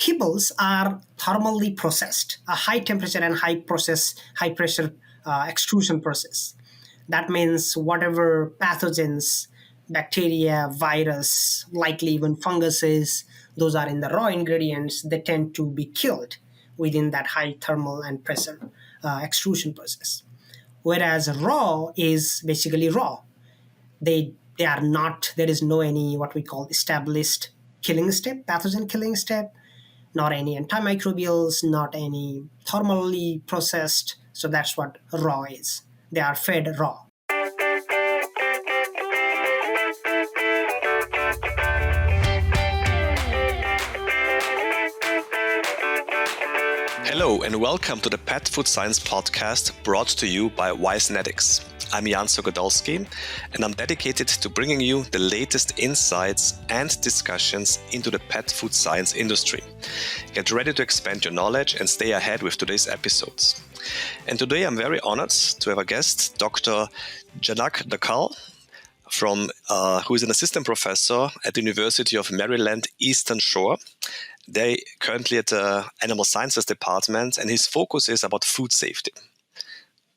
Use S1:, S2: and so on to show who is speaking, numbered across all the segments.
S1: kibbles are thermally processed, a high temperature and high pressure extrusion process. That means whatever pathogens, bacteria, virus, likely even funguses, those are in the raw ingredients, they tend to be killed within that high thermal and pressure extrusion process. Whereas raw is basically raw. They are not, there is no any what we call established killing step, pathogen killing step, not any antimicrobials, not any thermally processed. So that's what raw is. They are fed raw.
S2: Hello and welcome to the Pet Food Science Podcast brought to you by Wisenetics. I'm Janak Dhakal and I'm dedicated to bringing you the latest insights and discussions into the pet food science industry. Get ready to expand your knowledge and stay ahead with today's episodes. And today I'm very honored to have a guest, Dr. Janak Dhakal, who is an assistant professor at the University of Maryland Eastern Shore. They currently at the Animal Sciences Department, and his focus is about food safety.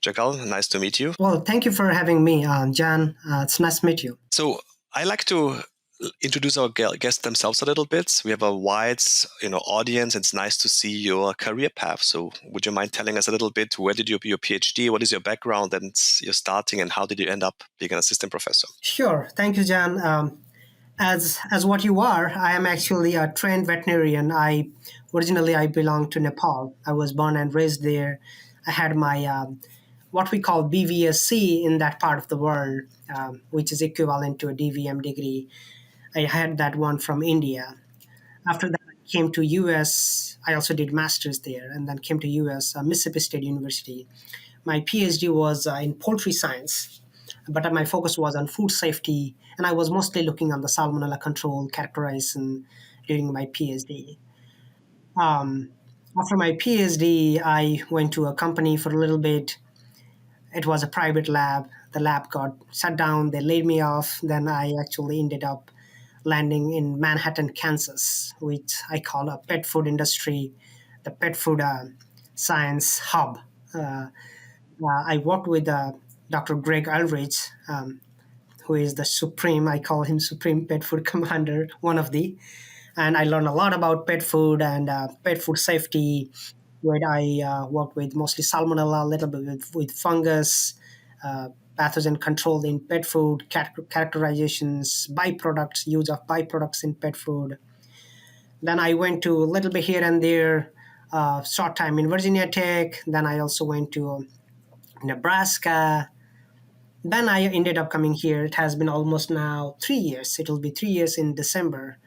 S2: Dhakal, nice to meet you.
S1: Well, thank you for having me, Jan. It's nice to meet you.
S2: So I like to introduce our guests themselves a little bit. We have a wide, audience. It's nice to see your career path. So would you mind telling us a little bit, where did you do your PhD? What is your background and your starting, and how did you end up being an assistant professor?
S1: Sure. Thank you, Jan. As what you are, I am actually a trained veterinarian. Originally I belong to Nepal. I was born and raised there. I had my what we call BVSC in that part of the world, which is equivalent to a DVM degree. I had that one from India. After that, I came to US. I also did masters there, and then came to US, Mississippi State University. My PhD was in poultry science, but my focus was on food safety, and I was mostly looking on the Salmonella control characterization during my PhD. After my PhD, I went to a company for a little bit. It was a private lab. The lab got shut down. They laid me off. Then I actually ended up landing in Manhattan, Kansas, which I call a pet food industry, the pet food science hub. I worked with Dr. Greg Ulrich, who is the supreme, I call him supreme pet food commander, and I learned a lot about pet food and pet food safety, where I worked with mostly Salmonella, a little bit with fungus, pathogen control in pet food, characterizations, byproducts, use of byproducts in pet food. Then I went to a little bit here and there, short time in Virginia Tech. Then I also went to Nebraska. Then I ended up coming here. It has been almost now 3 years. It will be 3 years in December.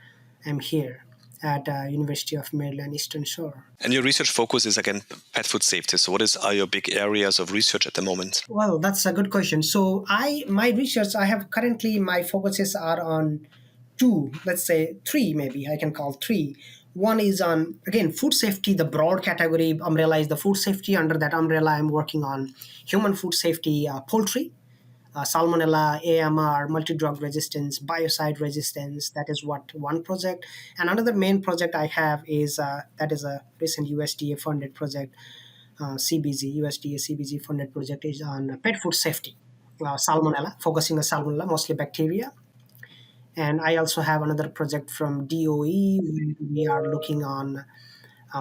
S1: I'm here at University of Maryland Eastern Shore.
S2: And your research focus is, again, pet food safety. So what are your big areas of research at the moment?
S1: Well, that's a good question. So my research, my focuses are on two, let's say three, maybe I can call three. One is on, again, food safety. The broad category umbrella is the food safety. Under that umbrella, I'm working on human food safety, poultry, Salmonella, AMR, multi-drug resistance, biocide resistance. That is one project. And another main project I have is that is a recent USDA-funded project, USDA-CBG funded project is on pet food safety, Salmonella, focusing on Salmonella, mostly bacteria. And I also have another project from DOE where we are looking on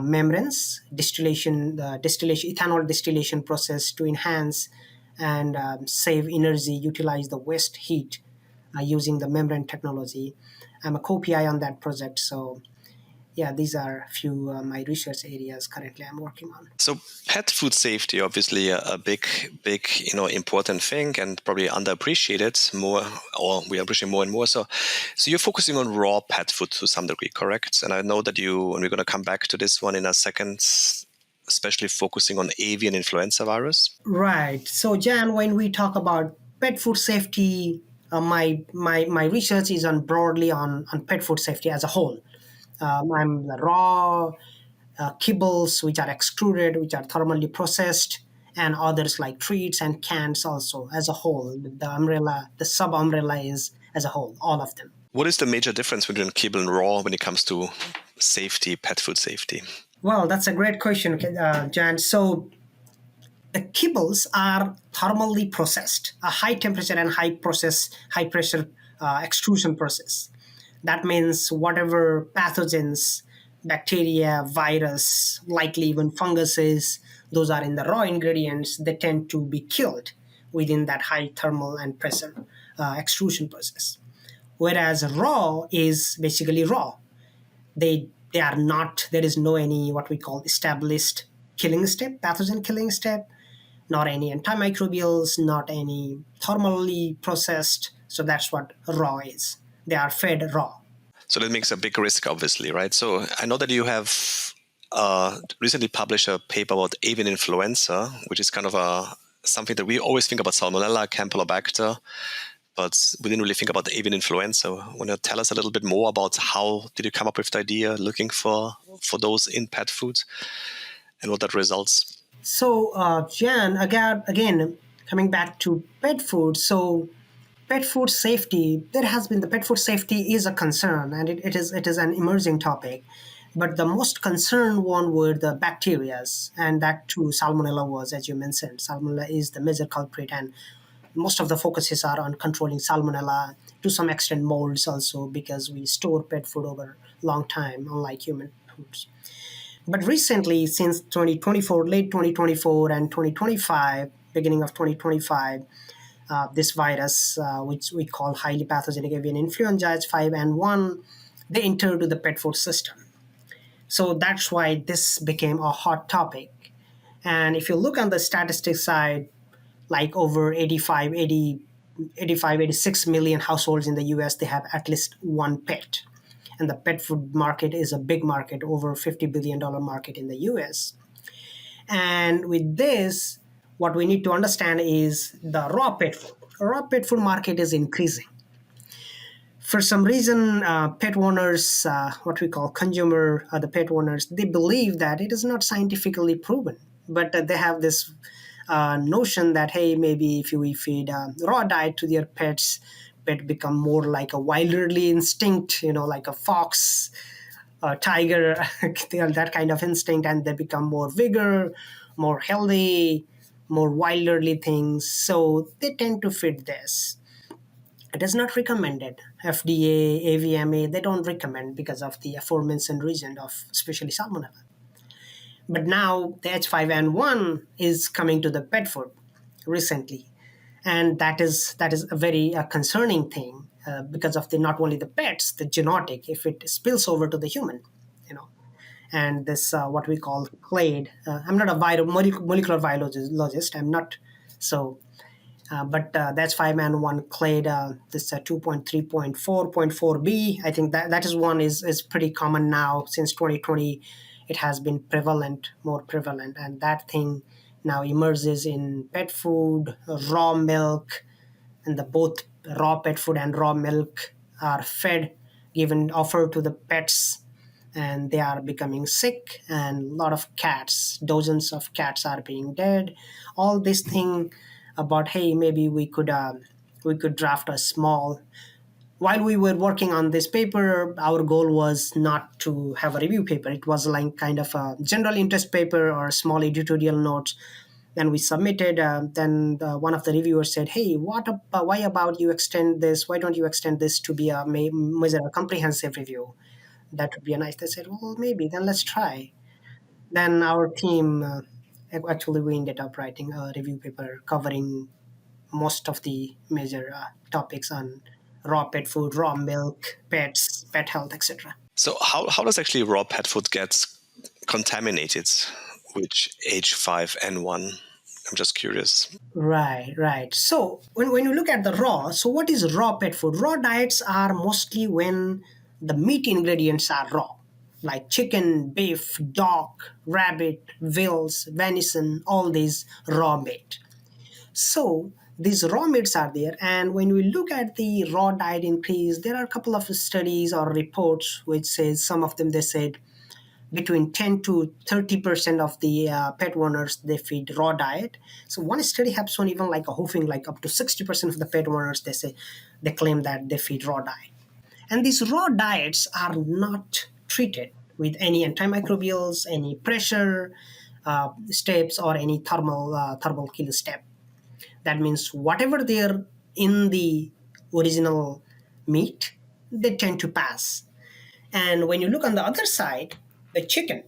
S1: membranes, ethanol distillation process to enhance and save energy, utilize the waste heat using the membrane technology. I'm a co-PI on that project. So yeah, these are a few my research areas currently I'm working on.
S2: So pet food safety, obviously a big, important thing and probably underappreciated more, or we appreciate more and more. So you're focusing on raw pet food to some degree, correct? And I know that and we're going to come back to this one in a second, especially focusing on avian influenza virus.
S1: Right. So Jan, when we talk about pet food safety, my research is broadly on pet food safety as a whole. I'm the raw kibbles, which are extruded, which are thermally processed, and others like treats and cans also as a whole. The sub-umbrella is as a whole, all of them.
S2: What is the major difference between kibble and raw when it comes to safety, pet food safety?
S1: Well, that's a great question, Jan. So the kibbles are thermally processed, a high temperature and high pressure extrusion process. That means whatever pathogens, bacteria, virus, likely even funguses, those are in the raw ingredients, they tend to be killed within that high thermal and pressure extrusion process. Whereas raw is basically raw. They are not, there is no any what we call established killing step, pathogen killing step, not any antimicrobials, not any thermally processed. So that's what raw is. They are fed raw.
S2: So that makes a big risk, obviously, right? So I know that you have recently published a paper about avian influenza, which is kind of something that we always think about Salmonella, Campylobacter, but we didn't really think about the avian influenza. Want to tell us a little bit more about how did you come up with the idea looking for those in pet food and what that results?
S1: So, Jan, again, coming back to pet food. So, pet food safety, there has been the pet food safety is a concern, and it is an emerging topic. But the most concerned one were the bacterias, and that too, Salmonella was, as you mentioned. Salmonella is the major culprit, and most of the focuses are on controlling Salmonella, to some extent molds also, because we store pet food over long time, unlike human foods. But recently, since 2024, late 2024 and 2025, beginning of 2025, this virus, which we call highly pathogenic avian influenza H5N1, they entered the pet food system. So that's why this became a hot topic. And if you look on the statistics side, like over 86 million households in the US, they have at least one pet. And the pet food market is a big market, over $50 billion market in the US. And with this, what we need to understand is the raw pet food. Raw pet food market is increasing. For some reason, pet owners, what we call consumer, the pet owners, they believe that it is not scientifically proven, but they have this notion that, hey, maybe if we feed raw diet to their pets, pet become more like a wilderly instinct, like a fox, a tiger, they are that kind of instinct, and they become more vigor, more healthy, more wilderly things. So they tend to feed this. It is not recommended. FDA, AVMA, they don't recommend because of the aforementioned reason of especially Salmonella. But now the H5N1 is coming to the pet food recently, and that is a very concerning thing because of the not only the pets, the genetic, if it spills over to the human, you know, and this what we call clade. I'm not a molecular biologist. I'm not so. But that's 5-man-1 clade, this 2.3.4.4b. I think that is one is pretty common now. Since 2020, it has been more prevalent. And that thing now emerges in pet food, raw milk, and the both raw pet food and raw milk are offered to the pets, and they are becoming sick, and a lot of cats, dozens of cats are being dead. All this thing about, hey, maybe we could draft a small. While we were working on this paper, our goal was not to have a review paper. It was like kind of a general interest paper or a small editorial notes. Then we submitted. Then one of the reviewers said, "Hey, why about you extend this? Why don't you extend this to be a comprehensive review? That would be a nice." They said, "Well, maybe then let's try." Then our team, actually, we ended up writing a review paper covering most of the major topics on raw pet food, raw milk, pets, pet health, etc.
S2: So how does actually raw pet food get contaminated with H5N1? I'm just curious.
S1: Right, right. So when you look at the raw, so what is raw pet food? Raw diets are mostly when the meat ingredients are raw, like chicken, beef, dog, rabbit, veals, venison, all these raw meat. So these raw meats are there, and when we look at the raw diet increase, there are a couple of studies or reports which says, some of them they said between 10 to 30% of the pet owners they feed raw diet. So one study has shown even like a hoofing, like up to 60% of the pet owners they claim that they feed raw diet. And these raw diets are not treated with any antimicrobials, any pressure steps, or any thermal kill step. That means whatever they're in the original meat, they tend to pass. And when you look on the other side, the chicken,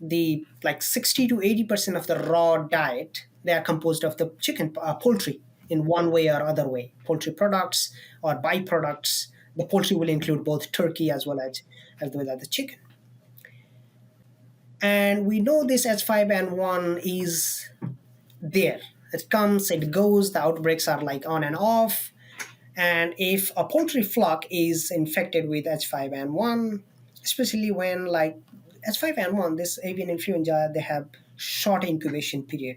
S1: the like 60 to 80% of the raw diet, they are composed of the chicken, poultry, in one way or other way, poultry products or byproducts. The poultry will include both turkey as well as the chicken. And we know this H5N1 is there. It comes, it goes, the outbreaks are like on and off. And if a poultry flock is infected with H5N1, especially when like H5N1, this avian influenza, they have short incubation period.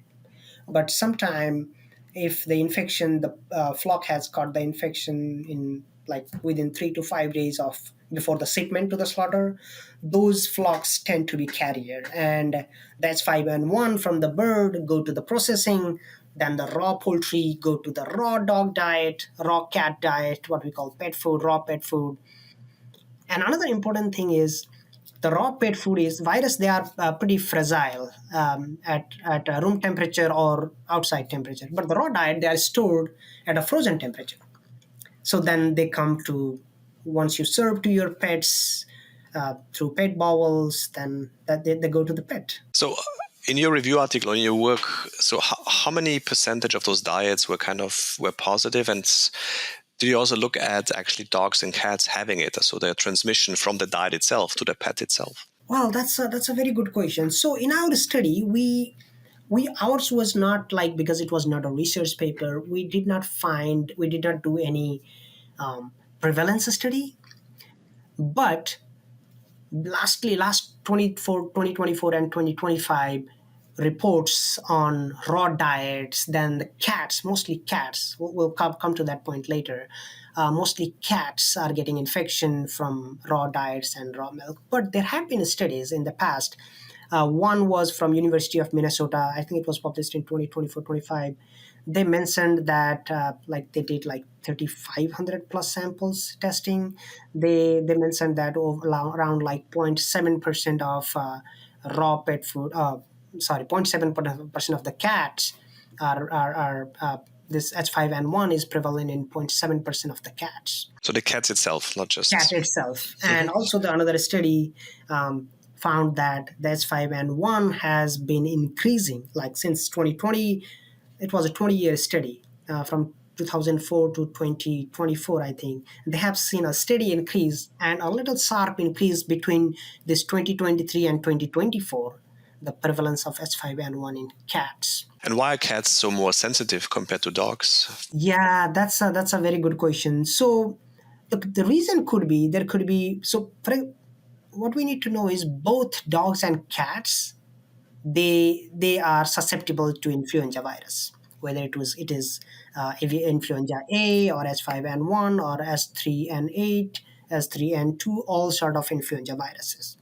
S1: But sometime if the infection, the flock has caught the infection in like within 3 to 5 days of before the shipment to the slaughter, those flocks tend to be carrier, and that's 5N1 from the bird go to the processing. Then the raw poultry go to the raw dog diet, raw cat diet, what we call pet food, raw pet food. And another important thing is the raw pet food is virus. They are pretty fragile at room temperature or outside temperature. But the raw diet, they are stored at a frozen temperature. So then they come to, once you serve to your pets through pet bowels, then they go to the pet.
S2: So in your review article, in your work, so how many percentage of those diets were positive, and did you also look at actually dogs and cats having it, so the transmission from the diet itself to the pet itself?
S1: Well, that's a very good question. So in our study, we ours was not like, because it was not a research paper, we did not do any prevalence study. But last 2024 and 2025 reports on raw diets, then the cats, mostly cats, we'll come to that point later. Mostly cats are getting infection from raw diets and raw milk. But there have been studies in the past. One was from University of Minnesota. I think it was published in 2024-25. They mentioned that like they did like 3,500 plus samples testing. They mentioned that around like 0.7% of raw pet food, 0.7% of the cats are this H5N1 is prevalent in 0.7% of the cats.
S2: So the cats itself, not just
S1: Cat itself. And also another study found that the H5N1 has been increasing like since 2020. It was a 20-year study from 2004 to 2024, I think. They have seen a steady increase and a little sharp increase between this 2023 and 2024, the prevalence of H5N1 in cats.
S2: And why are cats so more sensitive compared to dogs?
S1: Yeah, that's a very good question. So the reason could be, there could be, so what we need to know is both dogs and cats, they are susceptible to influenza virus, whether it is influenza A or H5N1 or S3N8, S3N2, all sort of influenza viruses.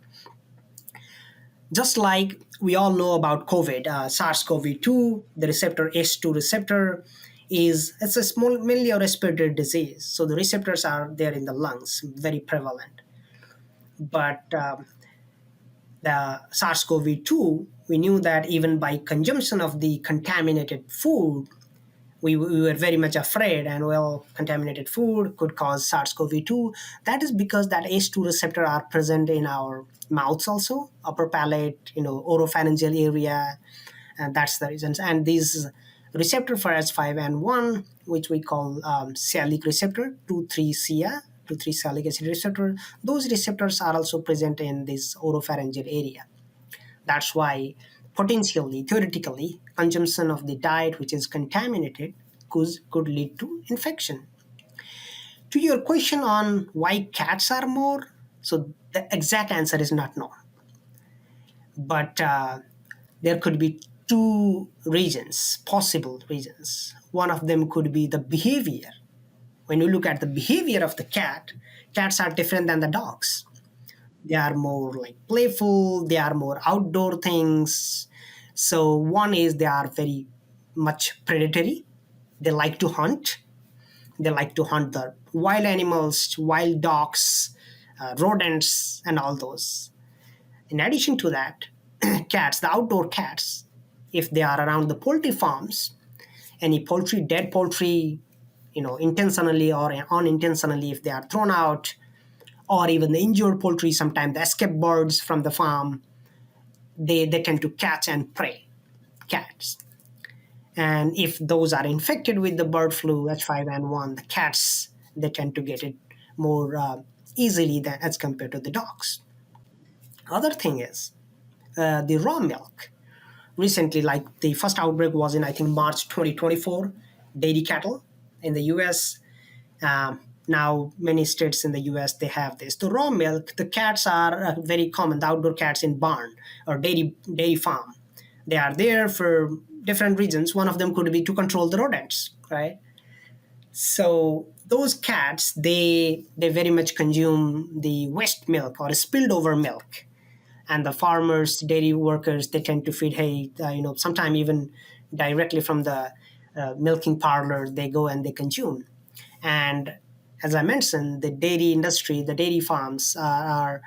S1: Just like we all know about COVID, SARS-CoV-2, the receptor S2 receptor it's a mainly a respiratory disease. So the receptors are there in the lungs, very prevalent. But the SARS-CoV-2, we knew that even by consumption of the contaminated food, we were very much afraid, and well, contaminated food could cause SARS-CoV-2. That is because that ACE2 receptor are present in our mouths also, upper palate, oropharyngeal area, and that's the reason. And these receptor for H5N1, which we call sialic receptor, 2,3-SIA, 2,3-sialic acid receptor, those receptors are also present in this oropharyngeal area. That's why potentially, theoretically, consumption of the diet which is contaminated could lead to infection. To your question on why cats are more, so the exact answer is not known. But there could be two reasons, possible reasons. One of them could be the behavior. When you look at the behavior of the cats are different than the dogs. They are more like playful, they are more outdoor things. So one is they are very much predatory. They like to hunt. They like to hunt the wild animals, wild dogs, rodents, and all those. In addition to that, cats, the outdoor cats, if they are around the poultry farms, any poultry, dead poultry, intentionally or unintentionally, if they are thrown out, or even the injured poultry, sometimes the escaped birds from the farm, they tend to catch and prey cats. And if those are infected with the bird flu H5N1, the cats, they tend to get it more easily than as compared to the dogs. Other thing is the raw milk. Recently, like the first outbreak was in I think March 2024, dairy cattle in the U.S. Now many states in the U.S. they have this. The raw milk, the cats are very common. The outdoor cats in barn or dairy farm, they are there for different reasons. One of them could be to control the rodents, right? So those cats, they very much consume the waste milk or spilled over milk, and the farmers, dairy workers, they tend to feed hay, sometime even directly from the milking parlor, they go and they consume. And as I mentioned, the dairy industry, the dairy farms are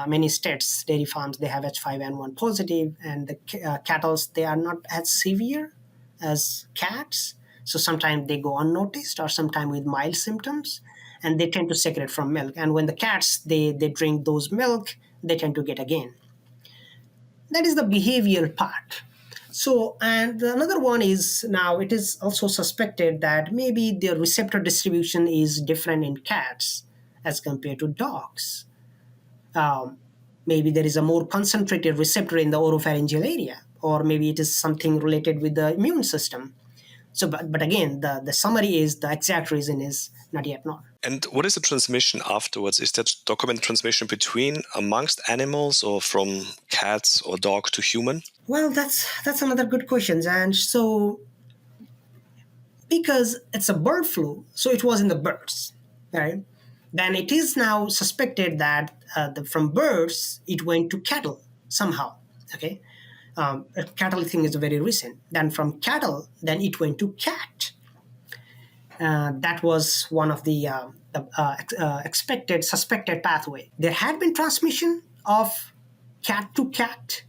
S1: many states, dairy farms, they have H5N1 positive, and the cattle, they are not as severe as cats. So sometimes they go unnoticed or sometimes with mild symptoms, and they tend to secrete from milk. And when the cats, they drink those milk, they tend to get again. That is the behavioral part. So, and another one is now it is also suspected that maybe the receptor distribution is different in cats as compared to dogs. Um, Maybe there is a more concentrated receptor in the oropharyngeal area, or maybe it is something related with the immune system. So, but again, the summary is the exact reason is not yet known.
S2: And what is the transmission afterwards? Is that documented transmission between amongst animals or from cats or dog to human?
S1: Well, that's another good question, and so because it's a bird flu, so it was in the birds, right? Then it is now suspected that from birds it went to cattle somehow. Okay, cattle thing is very recent. Then from cattle, then it went to cat. That was one of the expected suspected pathway. There had been transmission of cat to cat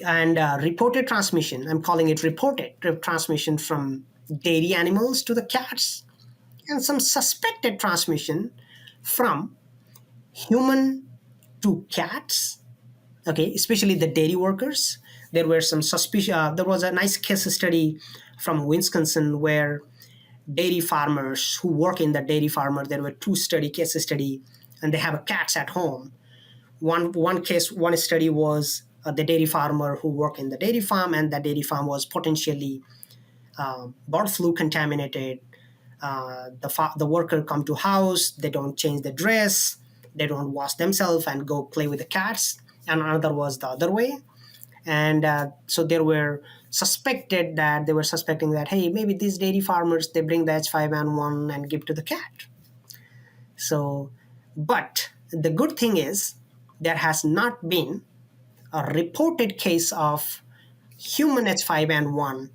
S1: and reported transmission. I'm calling it reported transmission from dairy animals to the cats, and some suspected transmission from human to cats. Okay, especially the dairy workers. There were some suspicion. There was a nice case study from Wisconsin where dairy farmers who work in the dairy farmer. There were case study, and they have cats at home. One study was the dairy farmer who worked in the dairy farm, and that dairy farm was potentially bird flu contaminated. The worker come to house, they don't change the dress, they don't wash themselves and go play with the cats. And another was the other way. And so there were they were suspecting that, hey, maybe these dairy farmers, they bring the H5N1 and give to the cat. So, but the good thing is there has not been a reported case of human H5N1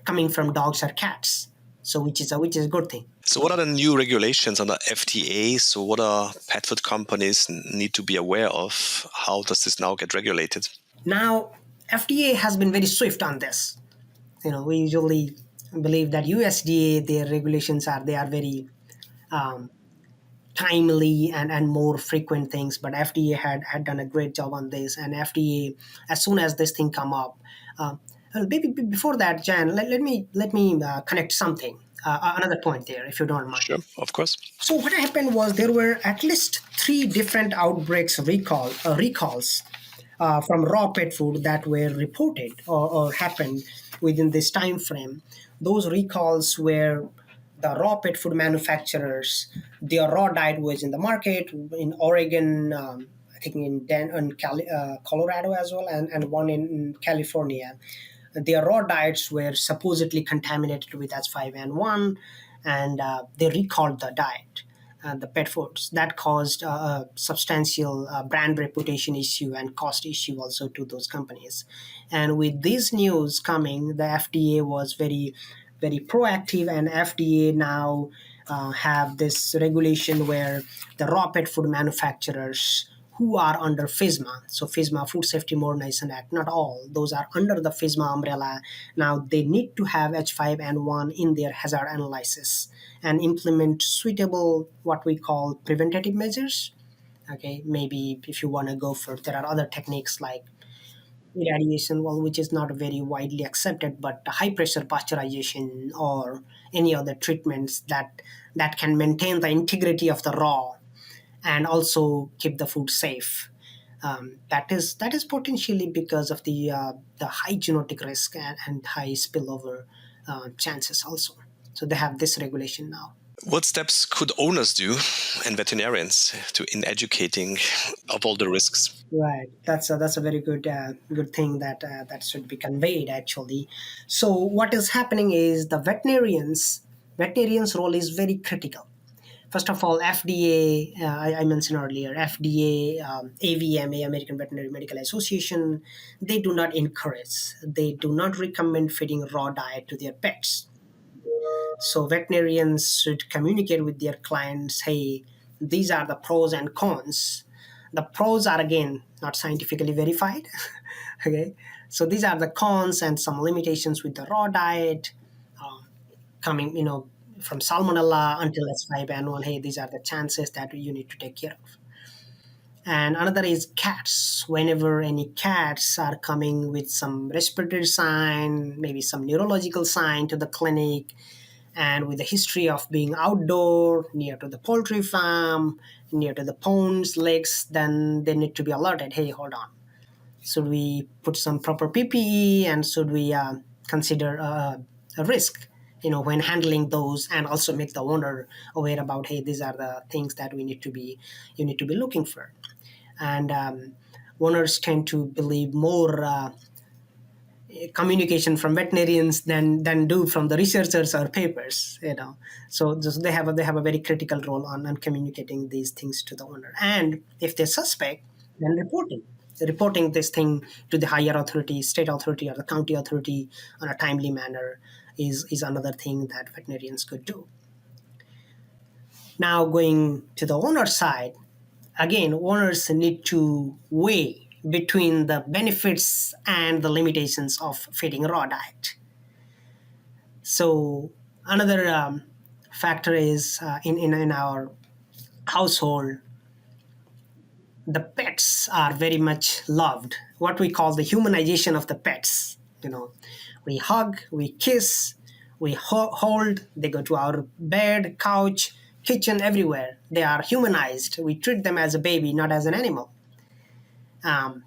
S1: coming from dogs or cats. So which is a good thing.
S2: So what are the new regulations under FDA? So what are pet food companies need to be aware of? How does this now get regulated?
S1: Now, FDA has been very swift on this. We usually believe that USDA, their regulations are very timely and more frequent things, but FDA had done a great job on this. And FDA, as soon as this thing come up, maybe before that, Jan, let me connect something, another point there, if you don't mind.
S2: Sure, of course.
S1: So what happened was there were at least 3 different outbreaks recalls from raw pet food that were reported or happened within this time frame. Those recalls were the raw pet food manufacturers. Their raw diet was in the market in Oregon, I think in Colorado as well, and one in California. Their raw diets were supposedly contaminated with H5N1, and they recalled the diet. The pet foods that caused a substantial brand reputation issue and cost issue also to those companies. And with this news coming, the FDA was very, very proactive, and FDA now have this regulation where the raw pet food manufacturers who are under FSMA. So FSMA, Food Safety Modernization Act, not all. Those are under the FSMA umbrella. Now they need to have H5N1 in their hazard analysis and implement suitable, what we call preventative measures. Okay, maybe if you want to go for, there are other techniques like irradiation, well, which is not very widely accepted, but high pressure pasteurization or any other treatments that can maintain the integrity of the raw and also keep the food safe. That is potentially because of the high genetic risk and high spillover chances also. So they have this regulation now.
S2: What steps could owners do and veterinarians to in educating of all the risks?
S1: Right, that's a very good thing that should be conveyed actually. So what is happening is the veterinarians role is very critical. First of all, FDA, I mentioned earlier, FDA, AVMA, American Veterinary Medical Association, they do not encourage, they do not recommend feeding raw diet to their pets. So veterinarians should communicate with their clients, hey, these are the pros and cons. The pros are, again, not scientifically verified. Okay, so these are the cons and some limitations with the raw diet, coming, from Salmonella until S5N1. Hey, these are the chances that you need to take care of. And another is cats. Whenever any cats are coming with some respiratory sign, maybe some neurological sign to the clinic, and with a history of being outdoor, near to the poultry farm, near to the ponds, lakes, then they need to be alerted. Hey, hold on. Should we put some proper PPE, and should we consider a risk, when handling those, and also make the owner aware about, hey, these are the things that you need to be looking for. And owners tend to believe more communication from veterinarians than do from the researchers or papers. So they have a very critical role on communicating these things to the owner, and if they suspect, then reporting this thing to the higher authority, state authority or the county authority on a timely manner is another thing that veterinarians could do. Now going to the owner side, again, owners need to weigh between the benefits and the limitations of feeding raw diet. So another factor is, in our household, the pets are very much loved. What we call the humanization of the pets. We hug, we kiss, we hold. They go to our bed, couch, kitchen, everywhere. They are humanized. We treat them as a baby, not as an animal.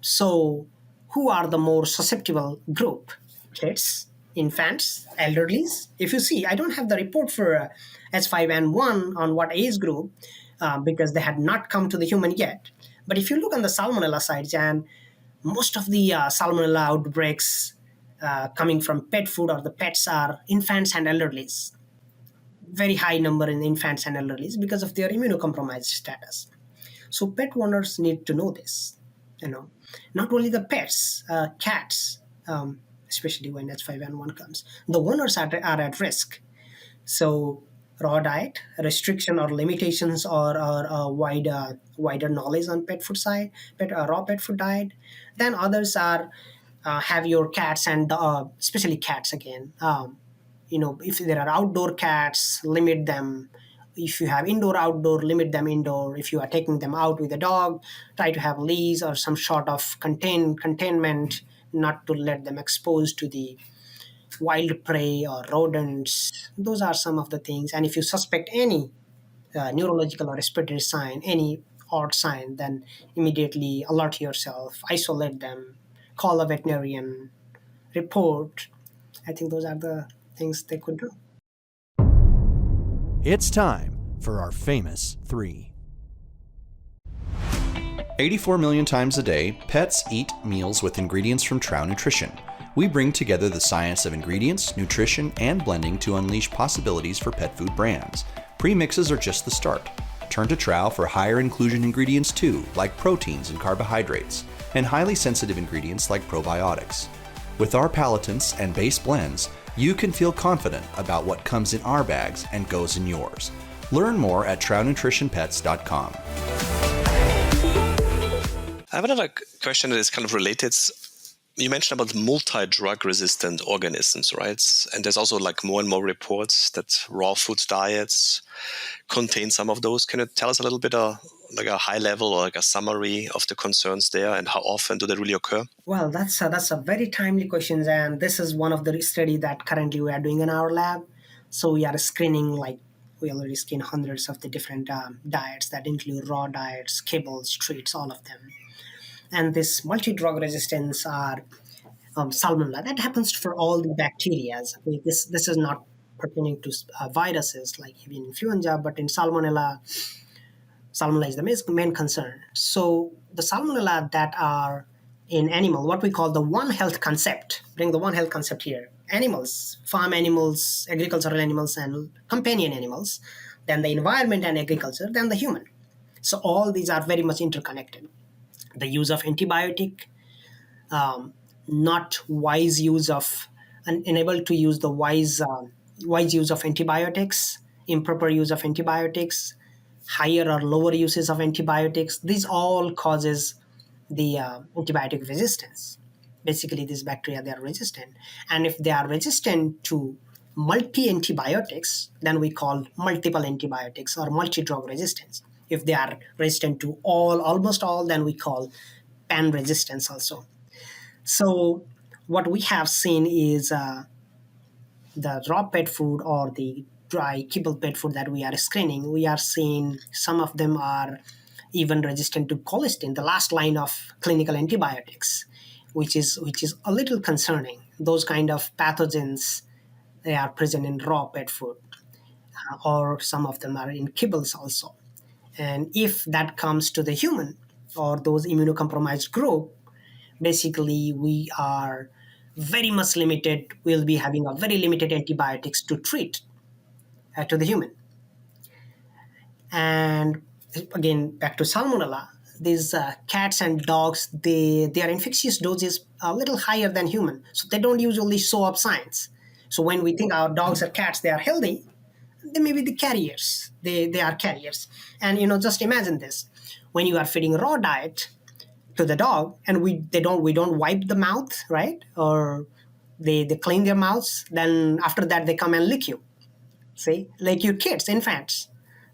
S1: So who are the more susceptible group? Kids, infants, elderlies. If you see, I don't have the report for S5N1 on what age group, because they had not come to the human yet. But if you look on the Salmonella side, Jan, most of the Salmonella outbreaks coming from pet food or the pets are infants and elderlies. Very high number in infants and elderlies because of their immunocompromised status. So pet owners need to know this. Not only the pets, cats, especially when H5N1 comes, the owners are at risk. So raw diet restriction or limitations, or wider knowledge on pet food side, raw pet food diet. Then others are, have your cats, and especially cats again. If there are outdoor cats, limit them. If you have indoor outdoor, limit them indoor. If you are taking them out with a dog, try to have leash or some sort of containment, not to let them exposed to the wild prey or rodents. Those are some of the things. And if you suspect any neurological or respiratory sign, any odd sign, then immediately alert yourself, isolate them, call a veterinarian, report. I think those are the things they could do.
S3: It's time for our famous three. 84 million times a day, pets eat meals with ingredients from Trow Nutrition. We bring together the science of ingredients, nutrition, and blending to unleash possibilities for pet food brands. Premixes are just the start. Turn to Trow for higher inclusion ingredients too, like proteins and carbohydrates, and highly sensitive ingredients like probiotics. With our palatants and base blends, you can feel confident about what comes in our bags and goes in yours. Learn more at TrowNutritionPets.com.
S2: I have another question that is kind of related. You mentioned about multi-drug resistant organisms, right? And there's also like more and more reports that raw food diets contain some of those. Can you tell us a little bit like a high level or like a summary of the concerns there and how often do they really occur?
S1: Well, that's a very timely question, and this is one of the study that currently we are doing in our lab. So we are screening, like, we already screen hundreds of the different diets that include raw diets, kibbles, treats, all of them. And this multi-drug resistance are salmonella. That happens for all the bacteria. This is not pertaining to viruses like avian influenza, but in salmonella is the main concern. So the salmonella that are in animal, what we call the One Health concept, bring the One Health concept here. Animals, farm animals, agricultural animals, and companion animals, then the environment and agriculture, then the human. So all these are very much interconnected. The use of antibiotic, not wise use of, unable to use the wise use of antibiotics, improper use of antibiotics, higher or lower uses of antibiotics. These all causes the antibiotic resistance. Basically, these bacteria, they are resistant, and if they are resistant to multi antibiotics, then we call multiple antibiotics or multi drug resistance. If they are resistant to almost all, then we call pan resistance also. So what we have seen is the raw pet food or the dry kibble pet food that we are screening. We are seeing some of them are even resistant to colistin, the last line of clinical antibiotics, which is a little concerning. Those kind of pathogens, they are present in raw pet food, or some of them are in kibbles also. And if that comes to the human or those immunocompromised group, basically we are very much limited. We'll be having a very limited antibiotics to treat to the human. And again, back to salmonella, these cats and dogs, their infectious dose is a little higher than human, so they don't usually show up signs. So when we think our dogs or cats, they are healthy, they may be the carriers. They are carriers. And just imagine this: when you are feeding raw diet to the dog, and we don't wipe the mouth, right? Or they clean their mouths, then after that they come and lick you. See, like your kids, infants.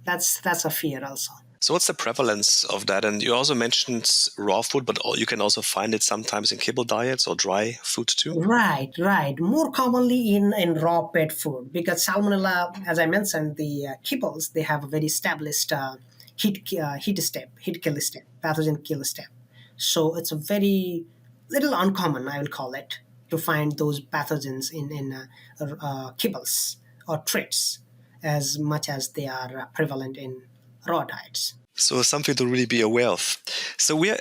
S1: That's a fear also.
S2: So what's the prevalence of that? And you also mentioned raw food, but you can also find it sometimes in kibble diets or dry food too.
S1: Right. More commonly in raw pet food, because salmonella, as I mentioned, the kibbles, they have a very established heat kill step, pathogen kill step. So it's a very little uncommon, I will call it, to find those pathogens in kibbles or treats as much as they are prevalent in raw diets.
S2: So something to really be aware of. So we're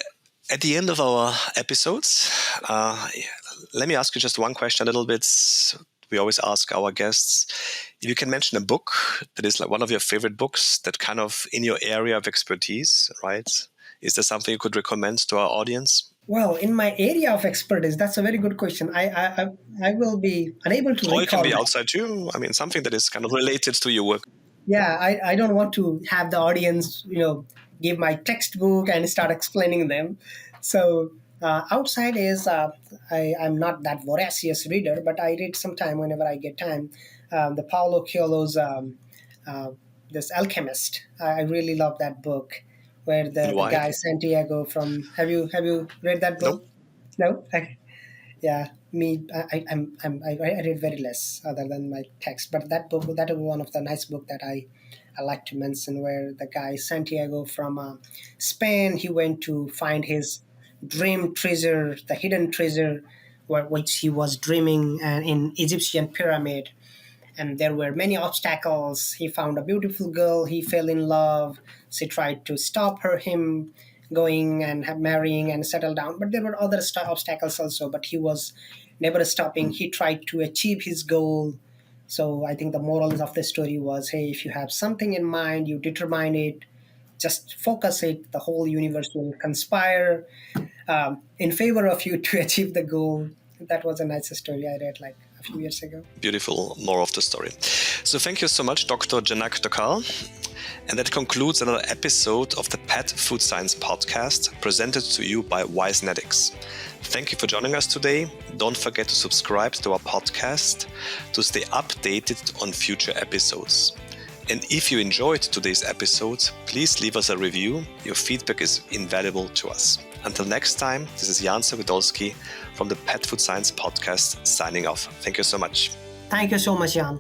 S2: at the end of our episodes. Let me ask you just one question a little bit. We always ask our guests if you can mention a book that is like one of your favorite books that kind of in your area of expertise, right? Is there something you could recommend to our audience?
S1: Well, in my area of expertise, that's a very good question. I will be unable to
S2: Or it can
S1: recall
S2: be
S1: that.
S2: outside too. I mean, something that is kind of related to your work.
S1: Yeah, I don't want to have the audience, give my textbook and start explaining them. So outside is I'm not that voracious reader, but I read sometime whenever I get time. The Paulo Coelho's this Alchemist. I really love that book, where
S2: And
S1: the
S2: why?
S1: guy Santiago from. Have you read that book?
S2: Nope.
S1: No. Okay. Yeah, me, I read very less other than my text, but that is one of the nice book that I like to mention, where the guy Santiago from Spain, he went to find his dream treasure, the hidden treasure, which he was dreaming in Egyptian pyramid, and there were many obstacles. He found a beautiful girl, he fell in love. She tried to stop him going and marrying and settle down, but there were other obstacles also, but he was never stopping. He tried to achieve his goal. So I think the moral of the story was, hey, if you have something in mind, you determine it, just focus it, the whole universe will conspire in favor of you to achieve the goal. that was a nice story I read like a few years ago.
S2: Beautiful, more of the story. So thank you so much, Dr. Janak Dhakal. And that concludes another episode of the Pet Food Science Podcast, presented to you by Wisenetics. Thank you for joining us today. Don't forget to subscribe to our podcast to stay updated on future episodes. And if you enjoyed today's episode, please leave us a review. Your feedback is invaluable to us. Until next time, this is Jan Sogodolski from the Pet Food Science Podcast signing off. Thank you so much.
S1: Thank you so much, Jan.